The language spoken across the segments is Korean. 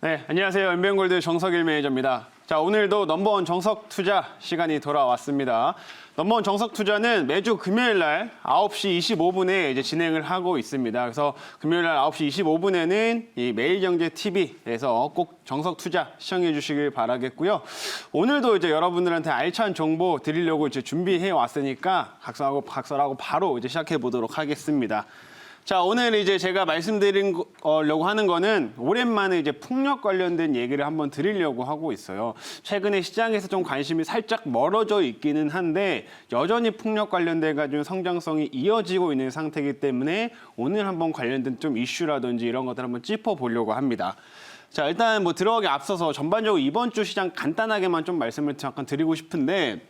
네, 안녕하세요. MBN골드 정석일 매니저입니다. 자, 오늘도 넘버원 정석 투자 시간이 돌아왔습니다. 넘버원 정석 투자는 매주 금요일 날 9시 25분에 이제 진행을 하고 있습니다. 그래서 금요일 날 9시 25분에는 이 매일경제TV에서 꼭 정석 투자 시청해 주시길 바라겠고요. 오늘도 이제 여러분들한테 알찬 정보 드리려고 이제 준비해 왔으니까 각설하고 바로 이제 시작해 보도록 하겠습니다. 자, 오늘 이제 제가 말씀드리려고 하는 거는 오랜만에 이제 풍력 관련된 얘기를 한번 드리려고 하고 있어요. 최근에 시장에서 좀 관심이 살짝 멀어져 있기는 한데 여전히 풍력 관련돼 가지고 성장성이 이어지고 있는 상태이기 때문에 오늘 한번 관련된 좀 이슈라든지 이런 것들 한번 짚어보려고 합니다. 자, 일단 뭐 들어가기 앞서서 전반적으로 이번 주 시장 간단하게만 좀 말씀을 잠깐 드리고 싶은데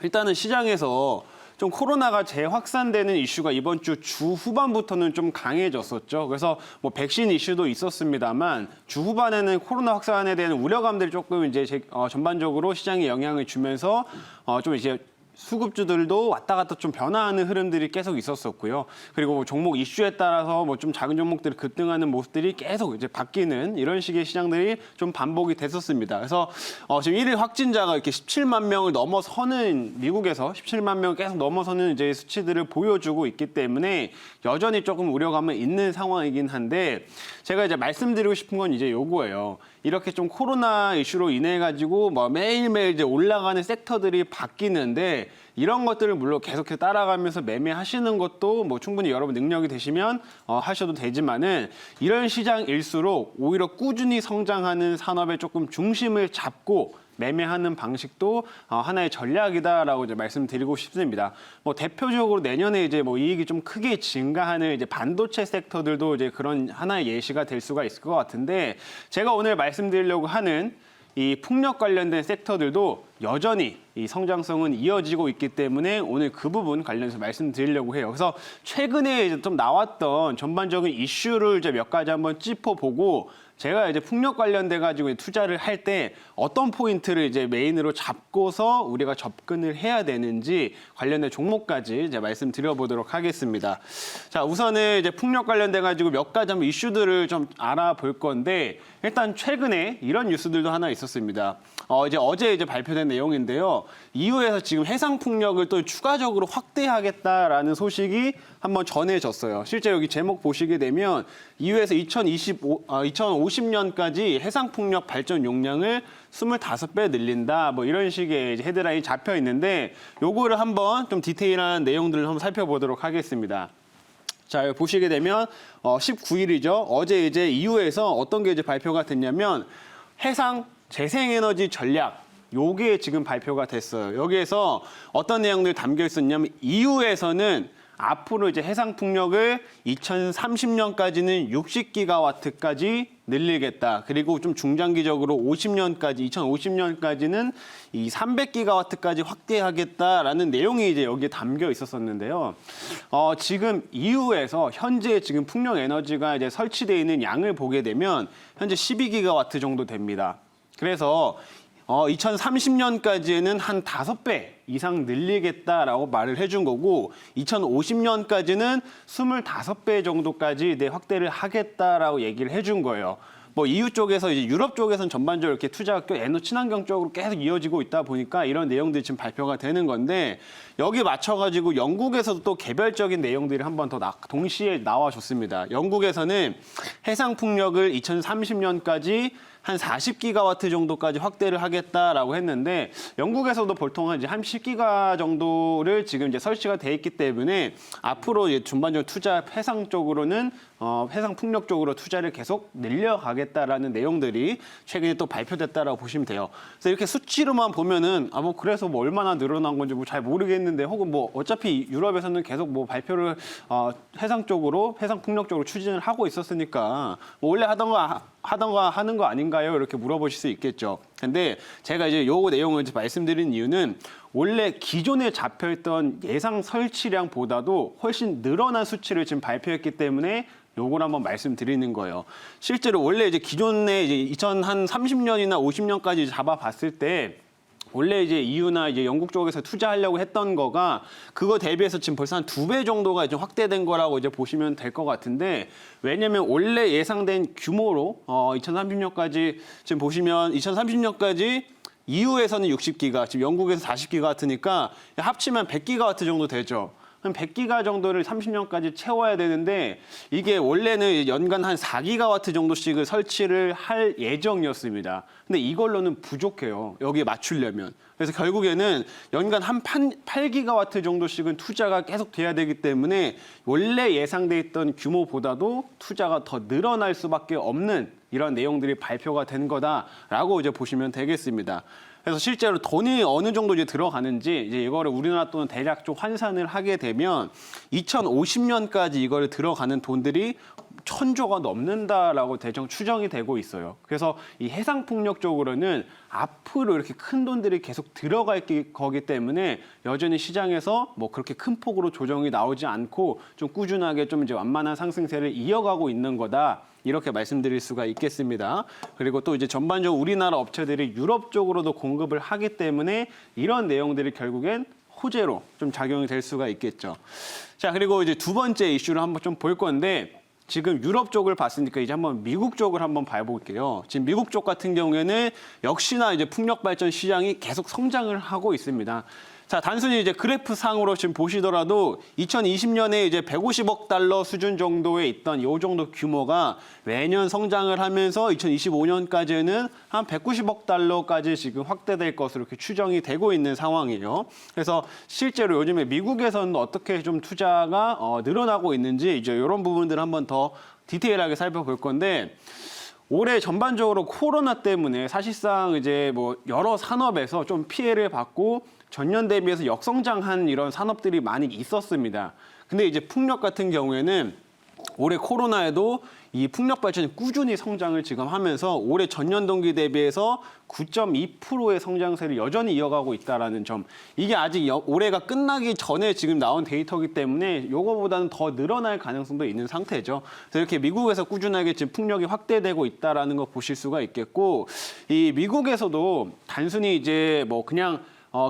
일단은 시장에서 좀 코로나가 재확산되는 이슈가 이번 주 후반부터는 좀 강해졌었죠. 그래서 뭐 백신 이슈도 있었습니다만 주 후반에는 코로나 확산에 대한 우려감들이 조금 이제 전반적으로 시장에 영향을 주면서 좀 이제 수급주들도 왔다 갔다 좀 변화하는 흐름들이 계속 있었었고요. 그리고 종목 이슈에 따라서 뭐 좀 작은 종목들이 급등하는 모습들이 계속 이제 바뀌는 이런 식의 시장들이 좀 반복이 됐었습니다. 그래서 지금 1일 확진자가 이렇게 17만 명을 넘어서는 미국에서 17만 명을 계속 넘어서는 이제 수치들을 보여주고 있기 때문에 여전히 조금 우려감은 있는 상황이긴 한데 제가 이제 말씀드리고 싶은 건 이제 요거예요. 이렇게 좀 코로나 이슈로 인해 가지고 뭐 매일매일 이제 올라가는 섹터들이 바뀌는데 이런 것들을 물론 계속해서 따라가면서 매매하시는 것도 뭐 충분히 여러분 능력이 되시면 하셔도 되지만은 이런 시장일수록 오히려 꾸준히 성장하는 산업에 조금 중심을 잡고 매매하는 방식도 하나의 전략이다라고 이제 말씀드리고 싶습니다. 뭐 대표적으로 내년에 이제 뭐 이익이 좀 크게 증가하는 이제 반도체 섹터들도 이제 그런 하나의 예시가 될 수가 있을 것 같은데 제가 오늘 말씀드리려고 하는 이 풍력 관련된 섹터들도 여전히 이 성장성은 이어지고 있기 때문에 오늘 그 부분 관련해서 말씀드리려고 해요. 그래서 최근에 이제 좀 나왔던 전반적인 이슈를 이제 몇 가지 한번 짚어보고 제가 이제 풍력 관련돼 가지고 투자를 할 때 어떤 포인트를 이제 메인으로 잡고서 우리가 접근을 해야 되는지 관련된 종목까지 이제 말씀드려보도록 하겠습니다. 자, 우선은 이제 풍력 관련돼 가지고 몇 가지 한번 이슈들을 좀 알아볼 건데 일단 최근에 이런 뉴스들도 하나 있었습니다. 어제 발표된 내용인데요. EU에서 지금 해상 풍력을 또 추가적으로 확대하겠다라는 소식이 한번 전해졌어요. 실제 여기 제목 보시게 되면 EU에서 2050년까지 해상 풍력 발전 용량을 25배 늘린다. 뭐 이런 식의 이제 헤드라인이 잡혀 있는데 요거를 한번 좀 디테일한 내용들을 한번 살펴보도록 하겠습니다. 자, 여기 보시게 되면 19일이죠. 어제 이제 EU에서 어떤 게 이제 발표가 됐냐면 해상 재생에너지 전략 요게 지금 발표가 됐어요. 여기에서 어떤 내용들이 담겨 있었냐면 EU에서는 앞으로 이제 해상 풍력을 2030년까지는 60기가와트까지 늘리겠다. 그리고 좀 중장기적으로 2050년까지는 이 300기가와트까지 확대하겠다라는 내용이 이제 여기에 담겨 있었었는데요. 지금 EU에서 현재 지금 풍력 에너지가 이제 설치되어 있는 양을 보게 되면 현재 12기가와트 정도 됩니다. 그래서 2030년까지는 한 5배 이상 늘리겠다라고 말을 해준 거고 2050년까지는 25배 정도까지 확대를 하겠다라고 얘기를 해준 거예요. 뭐 EU 쪽에서 이제 유럽 쪽에서는 전반적으로 이렇게 투자가 에너지 친환경 쪽으로 계속 이어지고 있다 보니까 이런 내용들이 지금 발표가 되는 건데 여기 맞춰가지고 영국에서도 또 개별적인 내용들이 한 번 더 동시에 나와줬습니다. 영국에서는 해상 풍력을 2030년까지 한 40기가와트 정도까지 확대를 하겠다라고 했는데 영국에서도 보통 이제 한 10기가 정도를 지금 이제 설치가 돼 있기 때문에 앞으로 이제 전반적으로 투자 해상 쪽으로는 해상 풍력 쪽으로 투자를 계속 늘려가겠다라는 내용들이 최근에 또 발표됐다라고 보시면 돼요. 그래서 이렇게 수치로만 보면은 뭐 그래서 뭐 얼마나 늘어난 건지 뭐 잘 모르겠는데 혹은 뭐 어차피 유럽에서는 계속 뭐 발표를 해상 쪽으로 해상 풍력 쪽으로 추진을 하고 있었으니까 뭐 원래 하던가 하는 거 아닌가요? 이렇게 물어보실 수 있겠죠. 근데 제가 이제 요 내용을 이제 말씀드린 이유는 원래 기존에 잡혀있던 예상 설치량보다도 훨씬 늘어난 수치를 지금 발표했기 때문에 요걸 한번 말씀드리는 거예요. 실제로 원래 이제 기존에 이제 2030년이나 50년까지 잡아봤을 때 원래 이제 EU나 이제 영국 쪽에서 투자하려고 했던 거가 그거 대비해서 지금 벌써 한 2배 정도가 이제 확대된 거라고 이제 보시면 될 것 같은데, 왜냐면 원래 예상된 규모로 2030년까지 지금 보시면 2030년까지 EU에서는 60기가, 지금 영국에서 40기가 같으니까 합치면 100기가와트 정도 되죠. 한 100기가 정도를 30년까지 채워야 되는데, 이게 원래는 연간 한 4기가와트 정도씩을 설치를 할 예정이었습니다. 근데 이걸로는 부족해요. 여기에 맞추려면. 그래서 결국에는 연간 한 8기가와트 정도씩은 투자가 계속 돼야 되기 때문에 원래 예상돼 있던 규모보다도 투자가 더 늘어날 수밖에 없는 이런 내용들이 발표가 된 거다라고 이제 보시면 되겠습니다. 그래서 실제로 돈이 어느 정도 이제 들어가는지 이제 이거를 우리나라 돈은 대략 좀 환산을 하게 되면 2050년까지 이거를 들어가는 돈들이 1,000조가 넘는다라고 대충 추정이 되고 있어요. 그래서 이 해상 풍력 쪽으로는 앞으로 이렇게 큰 돈들이 계속 들어갈 거기 때문에 여전히 시장에서 뭐 그렇게 큰 폭으로 조정이 나오지 않고 좀 꾸준하게 좀 이제 완만한 상승세를 이어가고 있는 거다. 이렇게 말씀드릴 수가 있겠습니다. 그리고 또 이제 전반적으로 우리나라 업체들이 유럽 쪽으로도 공급을 하기 때문에 이런 내용들이 결국엔 호재로 좀 작용이 될 수가 있겠죠. 자, 그리고 이제 두 번째 이슈를 한번 좀 볼 건데, 지금 유럽 쪽을 봤으니까 이제 한번 미국 쪽을 한번 봐볼게요. 지금 미국 쪽 같은 경우에는 역시나 이제 풍력 발전 시장이 계속 성장을 하고 있습니다. 자, 단순히 이제 그래프 상으로 지금 보시더라도 2020년에 이제 150억 달러 수준 정도에 있던 이 정도 규모가 매년 성장을 하면서 2025년까지는 한 190억 달러까지 지금 확대될 것으로 이렇게 추정이 되고 있는 상황이에요. 그래서 실제로 요즘에 미국에서는 어떻게 좀 투자가 늘어나고 있는지 이제 이런 부분들을 한번 더 디테일하게 살펴볼 건데, 올해 전반적으로 코로나 때문에 사실상 이제 뭐 여러 산업에서 좀 피해를 받고 전년 대비해서 역성장한 이런 산업들이 많이 있었습니다. 근데 이제 풍력 같은 경우에는 올해 코로나에도 이 풍력 발전이 꾸준히 성장을 지금 하면서 올해 전년 동기 대비해서 9.2%의 성장세를 여전히 이어가고 있다는 점. 이게 아직 올해가 끝나기 전에 지금 나온 데이터이기 때문에 이거보다는 더 늘어날 가능성도 있는 상태죠. 그래서 이렇게 미국에서 꾸준하게 지금 풍력이 확대되고 있다는 거 보실 수가 있겠고, 이 미국에서도 단순히 이제 뭐 그냥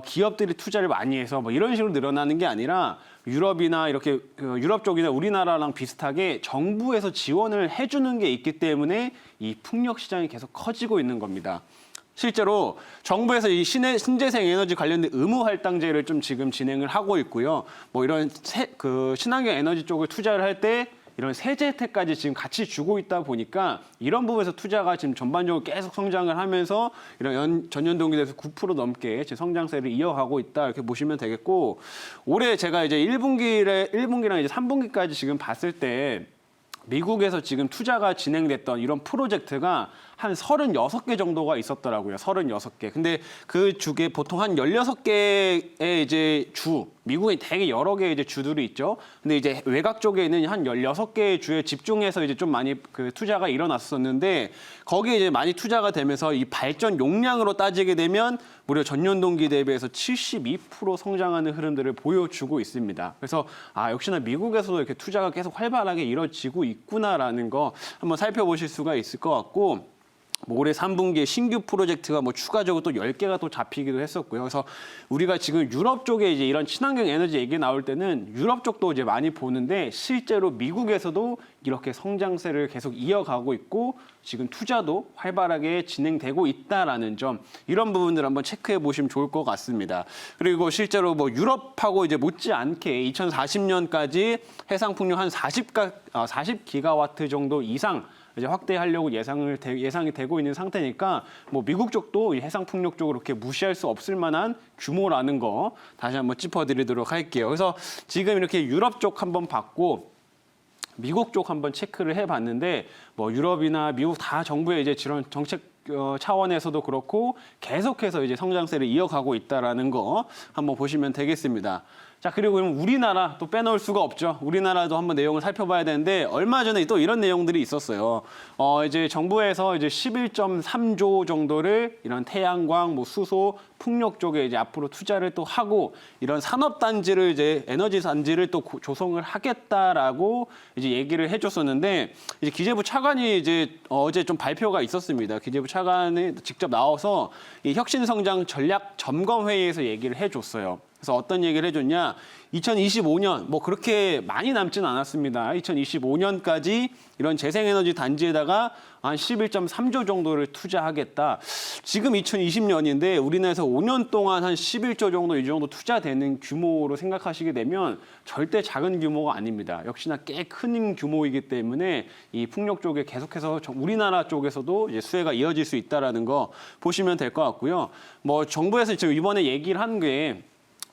기업들이 투자를 많이 해서 뭐 이런 식으로 늘어나는 게 아니라 유럽이나 이렇게 유럽 쪽이나 우리나라랑 비슷하게 정부에서 지원을 해주는 게 있기 때문에 이 풍력 시장이 계속 커지고 있는 겁니다. 실제로 정부에서 이 신재생 에너지 관련된 의무 할당제를 좀 지금 진행을 하고 있고요. 뭐 이런 친환경 에너지 쪽을 투자를 할 때 이런 세제 혜택까지 지금 같이 주고 있다 보니까 이런 부분에서 투자가 지금 전반적으로 계속 성장을 하면서 이런 전년 동기 대비해서 9% 넘게 지금 성장세를 이어가고 있다, 이렇게 보시면 되겠고, 올해 제가 이제 1분기랑 이제 3분기까지 지금 봤을 때 미국에서 지금 투자가 진행됐던 이런 프로젝트가 한 36개 정도가 있었더라고요. 36개. 근데 그 주에 보통 한 16개의 이제 미국에 되게 여러 개의 이제 주들이 있죠. 근데 이제 외곽 쪽에는 한 16개의 주에 집중해서 이제 좀 많이 그 투자가 일어났었는데, 거기에 이제 많이 투자가 되면서 이 발전 용량으로 따지게 되면 무려 전년 동기 대비해서 72% 성장하는 흐름들을 보여주고 있습니다. 그래서 역시나 미국에서도 이렇게 투자가 계속 활발하게 이루어지고 있구나라는 거 한번 살펴보실 수가 있을 것 같고, 뭐 올해 3분기에 신규 프로젝트가 뭐 추가적으로 또 10개가 또 잡히기도 했었고요. 그래서 우리가 지금 유럽 쪽에 이제 이런 친환경 에너지 얘기 나올 때는 유럽 쪽도 이제 많이 보는데, 실제로 미국에서도 이렇게 성장세를 계속 이어가고 있고 지금 투자도 활발하게 진행되고 있다라는 점, 이런 부분들 한번 체크해 보시면 좋을 것 같습니다. 그리고 실제로 뭐 유럽하고 이제 못지않게 2040년까지 해상 풍력 한 40기가와트 정도 이상 이제 확대하려고 예상이 되고 있는 상태니까, 뭐 미국 쪽도 이 해상 풍력 쪽으로 그렇게 무시할 수 없을 만한 규모라는 거 다시 한번 짚어드리도록 할게요. 그래서 지금 이렇게 유럽 쪽 한번 봤고, 미국 쪽 한번 체크를 해봤는데, 뭐 유럽이나 미국 다 정부의 이제 이런 정책 차원에서도 그렇고 계속해서 이제 성장세를 이어가고 있다라는 거 한번 보시면 되겠습니다. 자, 그리고 그럼 우리나라 또 빼놓을 수가 없죠. 우리나라도 한번 내용을 살펴봐야 되는데, 얼마 전에 또 이런 내용들이 있었어요. 이제 정부에서 이제 11.3조 정도를 이런 태양광, 뭐 수소, 풍력 쪽에 이제 앞으로 투자를 또 하고, 이런 산업단지를 이제 에너지 단지를 또 조성을 하겠다라고 이제 얘기를 해줬었는데, 이제 기재부 차관이 이제 어제 좀 발표가 있었습니다. 기재부 차관 차관이 직접 나와서 이 혁신성장 전략 점검 회의에서 얘기를 해줬어요. 그래서 어떤 얘기를 해줬냐? 2025년 뭐 그렇게 많이 남지는 않았습니다. 2025년까지 이런 재생에너지 단지에다가 한 11.3조 정도를 투자하겠다. 지금 2020년인데 우리나라에서 5년 동안 한 11조 정도 이 정도 투자되는 규모로 생각하시게 되면 절대 작은 규모가 아닙니다. 역시나 꽤 큰 규모이기 때문에 이 풍력 쪽에 계속해서 우리나라 쪽에서도 이제 수혜가 이어질 수 있다라는 거 보시면 될 것 같고요. 뭐 정부에서 지금 이번에 얘기를 한 게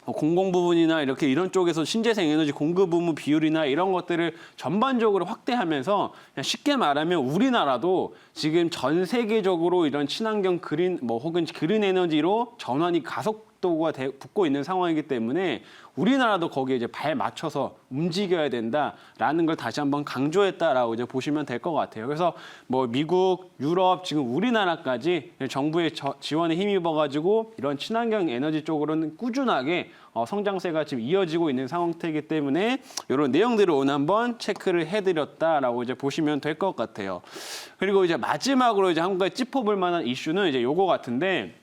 공공 부분이나 이렇게 이런 쪽에서 신재생 에너지 공급 의무 비율이나 이런 것들을 전반적으로 확대하면서 그냥 쉽게 말하면 우리나라도 지금 전 세계적으로 이런 친환경 그린 뭐 혹은 그린 에너지로 전환이 가속도가 붙고 있는 상황이기 때문에 우리나라도 거기에 이제 발 맞춰서 움직여야 된다라는 걸 다시 한번 강조했다라고 이제 보시면 될 것 같아요. 그래서 뭐 미국, 유럽, 지금 우리나라까지 정부의 지원에 힘입어가지고 이런 친환경 에너지 쪽으로는 꾸준하게 성장세가 지금 이어지고 있는 상태이기 때문에 이런 내용들을 오늘 한번 체크를 해드렸다라고 이제 보시면 될 것 같아요. 그리고 이제 마지막으로 이제 한 가지 짚어볼 만한 이슈는 이제 요거 같은데.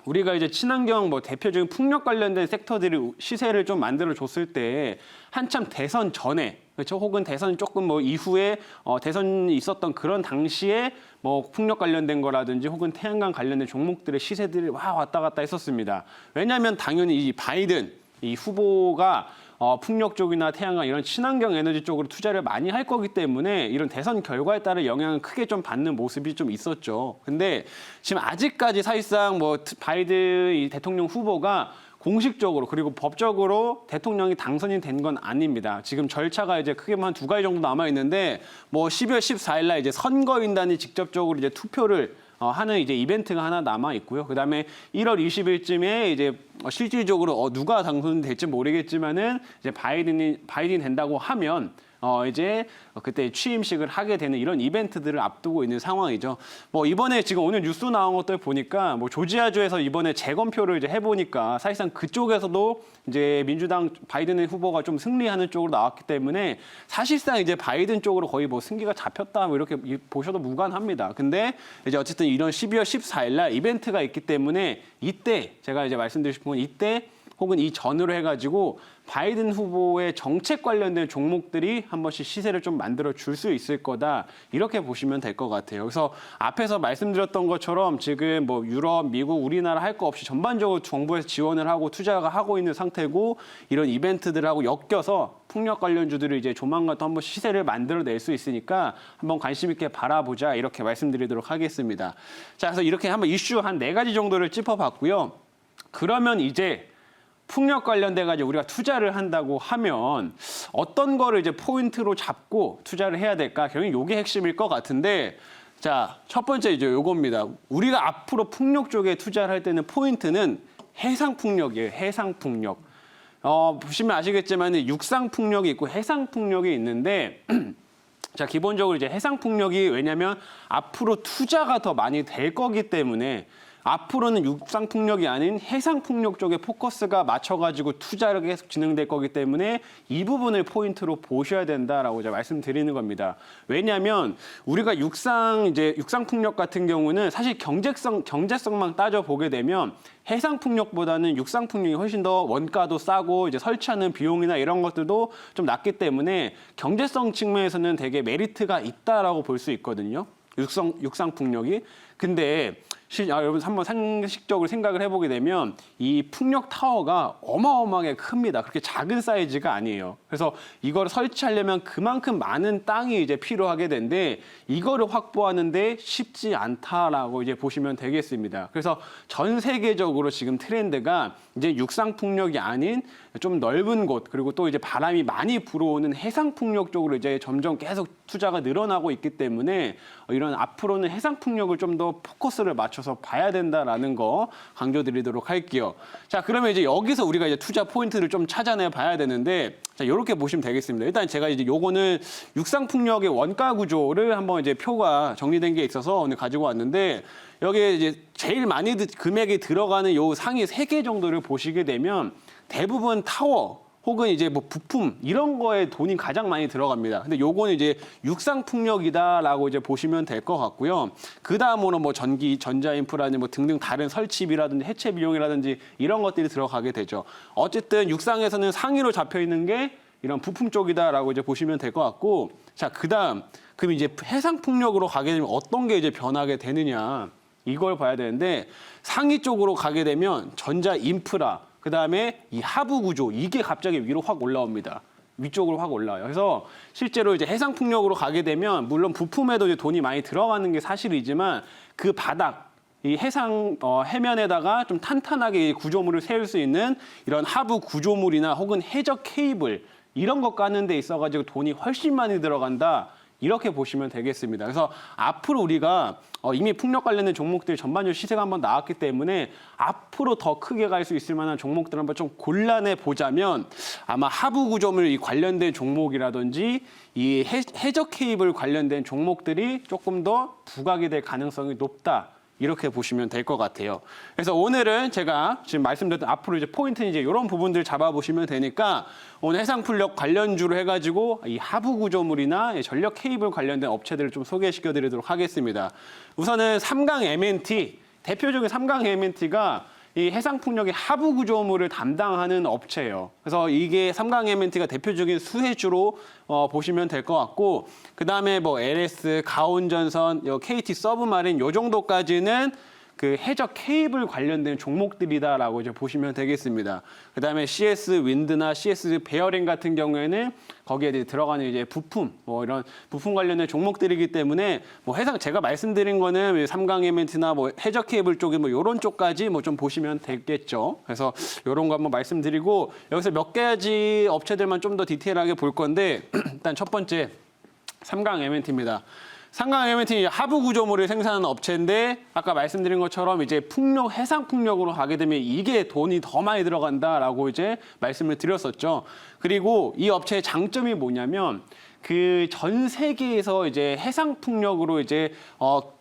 우리가 이제 친환경 뭐 대표적인 풍력 관련된 섹터들이 시세를 좀 만들어 줬을 때 한참 대선 전에 그렇죠? 혹은 대선 조금 뭐 이후에 대선이 있었던 그런 당시에 뭐 풍력 관련된 거라든지 혹은 태양광 관련된 종목들의 시세들이 왔다 갔다 했었습니다. 왜냐하면 당연히 이 바이든 이 후보가 풍력 쪽이나 태양광 이런 친환경 에너지 쪽으로 투자를 많이 할 거기 때문에 이런 대선 결과에 따른 영향을 크게 좀 받는 모습이 좀 있었죠. 근데 지금 아직까지 사실상 뭐 바이든 이 대통령 후보가 공식적으로 그리고 법적으로 대통령이 당선이 된 건 아닙니다. 지금 절차가 이제 크게 한 2가지 정도 남아 있는데 뭐 12월 14일 날 이제 선거인단이 직접적으로 이제 투표를 하는 이제 이벤트가 하나 남아 있고요. 그다음에 1월 20일쯤에 이제 실질적으로 누가 당선될지 모르겠지만은 이제 바이든이 된다고 하면 이제 그때 취임식을 하게 되는 이런 이벤트들을 앞두고 있는 상황이죠. 뭐 이번에 지금 오늘 뉴스 나온 것들 보니까 뭐 조지아주에서 이번에 재검표를 이제 해보니까 사실상 그쪽에서도 이제 민주당 바이든 후보가 좀 승리하는 쪽으로 나왔기 때문에 사실상 이제 바이든 쪽으로 거의 뭐 승기가 잡혔다 뭐 이렇게 보셔도 무관합니다. 근데 이제 어쨌든 이런 12월 14일 날 이벤트가 있기 때문에 이때 제가 이제 말씀드리고 싶은 건 이때 혹은 이 전으로 해가지고 바이든 후보의 정책 관련된 종목들이 한 번씩 시세를 좀 만들어 줄 수 있을 거다 이렇게 보시면 될 것 같아요. 그래서 앞에서 말씀드렸던 것처럼 지금 뭐 유럽, 미국, 우리나라 할 거 없이 전반적으로 정부에서 지원을 하고 투자가 하고 있는 상태고 이런 이벤트들하고 엮여서 풍력 관련주들을 이제 조만간 또 한번 시세를 만들어낼 수 있으니까 한번 관심 있게 바라보자 이렇게 말씀드리도록 하겠습니다. 자, 그래서 이렇게 한번 이슈 한 4가지 정도를 짚어봤고요. 그러면 이제 풍력 관련돼가지고 우리가 투자를 한다고 하면 어떤 거를 이제 포인트로 잡고 투자를 해야 될까? 결국 이게 핵심일 것 같은데, 자, 첫 번째 이제 요겁니다. 우리가 앞으로 풍력 쪽에 투자를 할 때는 포인트는 해상 풍력이에요. 해상 풍력. 보시면 아시겠지만 육상 풍력이 있고 해상 풍력이 있는데. 자, 기본적으로 이제 해상 풍력이 왜냐면 앞으로 투자가 더 많이 될 거기 때문에 앞으로는 육상 풍력이 아닌 해상 풍력 쪽에 포커스가 맞춰가지고 투자가 계속 진행될 거기 때문에 이 부분을 포인트로 보셔야 된다라고 이제 말씀드리는 겁니다. 왜냐하면 우리가 육상 풍력 같은 경우는 사실 경제성만 따져 보게 되면 해상 풍력보다는 육상 풍력이 훨씬 더 원가도 싸고 이제 설치하는 비용이나 이런 것들도 좀 낮기 때문에 경제성 측면에서는 되게 메리트가 있다라고 볼 수 있거든요. 육상 풍력이. 근데 여러분 한번 상식적으로 생각을 해보게 되면 이 풍력 타워가 어마어마하게 큽니다. 그렇게 작은 사이즈가 아니에요. 그래서 이걸 설치하려면 그만큼 많은 땅이 이제 필요하게 되는데 이거를 확보하는데 쉽지 않다라고 이제 보시면 되겠습니다. 그래서 전 세계적으로 지금 트렌드가 이제 육상 풍력이 아닌 좀 넓은 곳 그리고 또 이제 바람이 많이 불어오는 해상 풍력 쪽으로 이제 점점 계속 투자가 늘어나고 있기 때문에 이런 앞으로는 해상 풍력을 좀 더 포커스를 맞춰서 봐야 된다라는 거 강조드리도록 할게요. 자, 그러면 이제 여기서 우리가 이제 투자 포인트를 좀 찾아내 봐야 되는데, 자, 이렇게 보시면 되겠습니다. 일단 제가 이제 요거는 육상 풍력의 원가 구조를 한번 이제 표가 정리된 게 있어서 오늘 가지고 왔는데, 여기에 이제 제일 많이 금액이 들어가는 요 상위 3개 정도를 보시게 되면 대부분 타워 혹은 이제 뭐 부품 이런 거에 돈이 가장 많이 들어갑니다. 근데 요거는 이제 육상풍력이다라고 이제 보시면 될 것 같고요. 그 다음으로 뭐 전기, 전자인프라든지 뭐 등등 다른 설치비라든지 해체 비용이라든지 이런 것들이 들어가게 되죠. 어쨌든 육상에서는 상위로 잡혀 있는 게 이런 부품 쪽이다라고 이제 보시면 될 것 같고, 자, 그다음 그럼 이제 해상풍력으로 가게 되면 어떤 게 이제 변하게 되느냐 이걸 봐야 되는데, 상위 쪽으로 가게 되면 전자인프라, 그다음에 이 하부 구조 이게 갑자기 위로 확 올라옵니다. 위쪽으로 확 올라와요. 그래서 실제로 이제 해상풍력으로 가게 되면 물론 부품에도 이제 돈이 많이 들어가는 게 사실이지만 그 바닥 이 해상 해면에다가 좀 탄탄하게 구조물을 세울 수 있는 이런 하부 구조물이나 혹은 해적 케이블 이런 거 까는 데 있어가지고 돈이 훨씬 많이 들어간다. 이렇게 보시면 되겠습니다. 그래서 앞으로 우리가 이미 풍력 관련된 종목들 전반적으로 시세가 한번 나왔기 때문에 앞으로 더 크게 갈 수 있을 만한 종목들을 한번 좀 골라내 보자면 아마 하부 구조물 이 관련된 종목이라든지 이 해적 케이블 관련된 종목들이 조금 더 부각이 될 가능성이 높다. 이렇게 보시면 될 것 같아요. 그래서 오늘은 제가 지금 말씀드렸던 앞으로 이제 포인트는 이제 이런 부분들 잡아보시면 되니까 오늘 해상풍력 관련주로 해가지고 이 하부 구조물이나 전력 케이블 관련된 업체들을 좀 소개시켜 드리도록 하겠습니다. 우선은 삼강 M&T, 대표적인 삼강 M&T가 이 해상풍력의 하부 구조물을 담당하는 업체예요. 그래서 이게 삼강 M&T가 대표적인 수혜주로 보시면 될 것 같고, 그 다음에 뭐 LS, 가온전선, KT 서브마린 요 정도까지는 그 해적 케이블 관련된 종목들이다라고 이제 보시면 되겠습니다. 그 다음에 CS 윈드나 CS 베어링 같은 경우에는 거기에 이제 들어가는 이제 부품, 뭐 이런 부품 관련된 종목들이기 때문에 뭐 해상 제가 말씀드린 거는 삼강 M&T나 뭐 해적 케이블 쪽에 뭐 이런 쪽까지 뭐 좀 보시면 되겠죠. 그래서 이런 거 한번 말씀드리고 여기서 몇 가지 업체들만 좀 더 디테일하게 볼 건데 일단 첫 번째 삼강 M&T입니다. 삼강 M&T 하부 구조물을 생산하는 업체인데 아까 말씀드린 것처럼 이제 풍력, 해상 풍력으로 가게 되면 이게 돈이 더 많이 들어간다라고 이제 말씀을 드렸었죠. 그리고 이 업체의 장점이 뭐냐면 그 전 세계에서 이제 해상 풍력으로 이제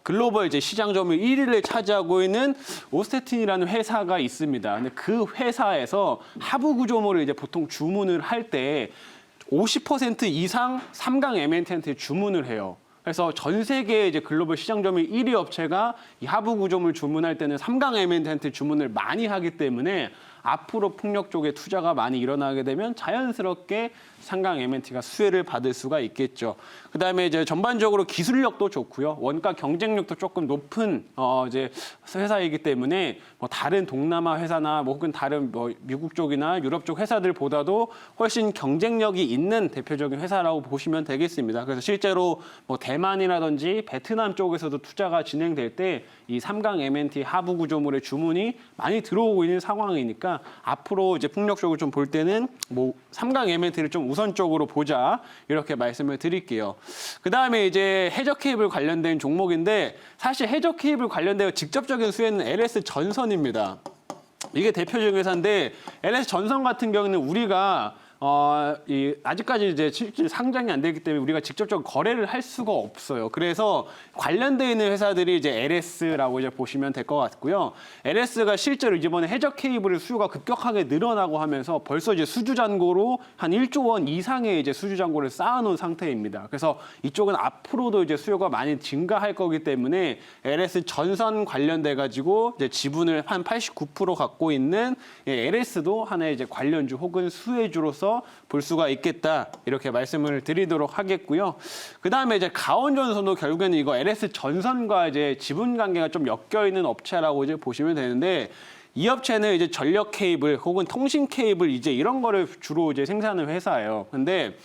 글로벌 이제 시장 점유율 1위를 차지하고 있는 오스테틴이라는 회사가 있습니다. 근데 그 회사에서 하부 구조물을 이제 보통 주문을 할 때 50% 이상 삼강 M&T한테 주문을 해요. 그래서 전 세계 이제 글로벌 시장 점유율 1위 업체가 이 하부 구조물 주문할 때는 삼강 M&T한테 주문을 많이 하기 때문에 앞으로 풍력 쪽에 투자가 많이 일어나게 되면 자연스럽게 삼강 M&T가 수혜를 받을 수가 있겠죠. 그다음에 이제 전반적으로 기술력도 좋고요. 원가 경쟁력도 조금 높은 이제 회사이기 때문에 뭐 다른 동남아 회사나 뭐 혹은 다른 뭐 미국 쪽이나 유럽 쪽 회사들보다도 훨씬 경쟁력이 있는 대표적인 회사라고 보시면 되겠습니다. 그래서 실제로 뭐 대만이라든지 베트남 쪽에서도 투자가 진행될 때 이 삼강 M&T 하부 구조물의 주문이 많이 들어오고 있는 상황이니까 앞으로 이제 풍력 쪽을 좀 볼 때는 뭐 삼강 M&T를 좀 우선적으로 보자 이렇게 말씀을 드릴게요. 그 다음에 이제 해적 케이블 관련된 종목인데 사실 해적 케이블 관련된 직접적인 수혜는 LS 전선입니다. 이게 대표적인 회사인데 LS 전선 같은 경우는 우리가 아직까지 이제 실질 상장이 안 되기 때문에 우리가 직접적으로 거래를 할 수가 없어요. 그래서 관련되어 있는 회사들이 이제 LS라고 이제 보시면 될 것 같고요. LS가 실제로 이번에 해적 케이블의 수요가 급격하게 늘어나고 하면서 벌써 이제 수주 잔고로 한 1조 원 이상의 이제 수주 잔고를 쌓아놓은 상태입니다. 그래서 이쪽은 앞으로도 이제 수요가 많이 증가할 거기 때문에 LS 전선 관련돼 가지고 이제 지분을 한 89% 갖고 있는 LS도 하나의 이제 관련주 혹은 수혜주로서 볼 수가 있겠다 이렇게 말씀을 드리도록 하겠고요. 그 다음에 이제 가온전선도 결국에는 이거 LS 전선과 이제 지분 관계가 좀 엮여 있는 업체라고 이제 보시면 되는데 이 업체는 이제 전력 케이블 혹은 통신 케이블 이제 이런 거를 주로 이제 생산하는 회사예요. 근데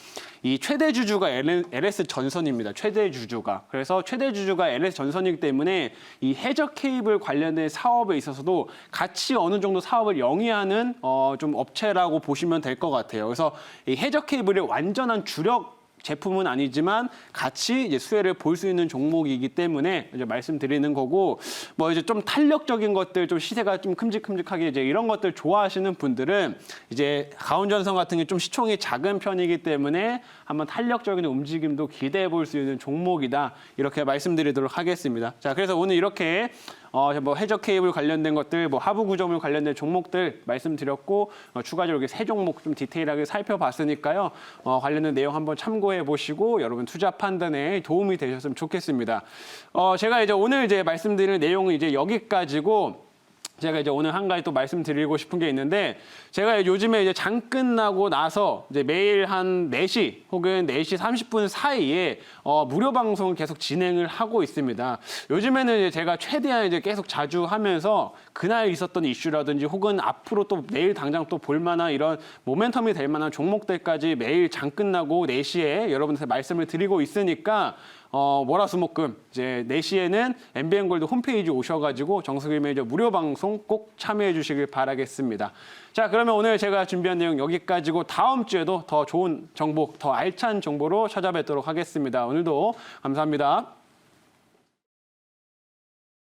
이 최대 주주가 LS 전선입니다. 최대 주주가. 그래서 최대 주주가 LS 전선이기 때문에 이 해적 케이블 관련된 사업에 있어서도 같이 어느 정도 사업을 영위하는 좀 업체라고 보시면 될 것 같아요. 그래서 이 해적 케이블의 완전한 주력 제품은 아니지만 같이 이제 수혜를 볼 수 있는 종목이기 때문에 이제 말씀드리는 거고, 뭐 이제 좀 탄력적인 것들, 좀 시세가 좀 큼직큼직하게 이제 이런 것들 좋아하시는 분들은 이제 가온전선 같은 게 좀 시총이 작은 편이기 때문에 한번 탄력적인 움직임도 기대해 볼 수 있는 종목이다 이렇게 말씀드리도록 하겠습니다. 자, 그래서 오늘 이렇게 뭐 해적 케이블 관련된 것들, 뭐 하부 구조물 관련된 종목들 말씀드렸고 추가적으로 이렇게 세 종목 좀 디테일하게 살펴봤으니까요. 관련된 내용 한번 참고해 보시고 여러분 투자 판단에 도움이 되셨으면 좋겠습니다. 제가 이제 오늘 이제 말씀드릴 내용은 이제 여기까지고. 제가 이제 오늘 한 가지 또 말씀드리고 싶은 게 있는데 제가 요즘에 이제 장 끝나고 나서 이제 매일 한 4시 혹은 4시 30분 사이에 무료 방송을 계속 진행을 하고 있습니다. 요즘에는 이제 제가 최대한 이제 계속 자주 하면서 그날 있었던 이슈라든지 혹은 앞으로 또 내일 당장 또 볼 만한 이런 모멘텀이 될 만한 종목들까지 매일 장 끝나고 4시에 여러분한테 말씀을 드리고 있으니까 월화수목금 이제 4시에는 MBN골드 홈페이지 오셔가지고 정석일 매니저 무료 방송 꼭 참여해 주시길 바라겠습니다. 자, 그러면 오늘 제가 준비한 내용 여기까지고 다음 주에도 더 좋은 정보, 더 알찬 정보로 찾아뵙도록 하겠습니다. 오늘도 감사합니다.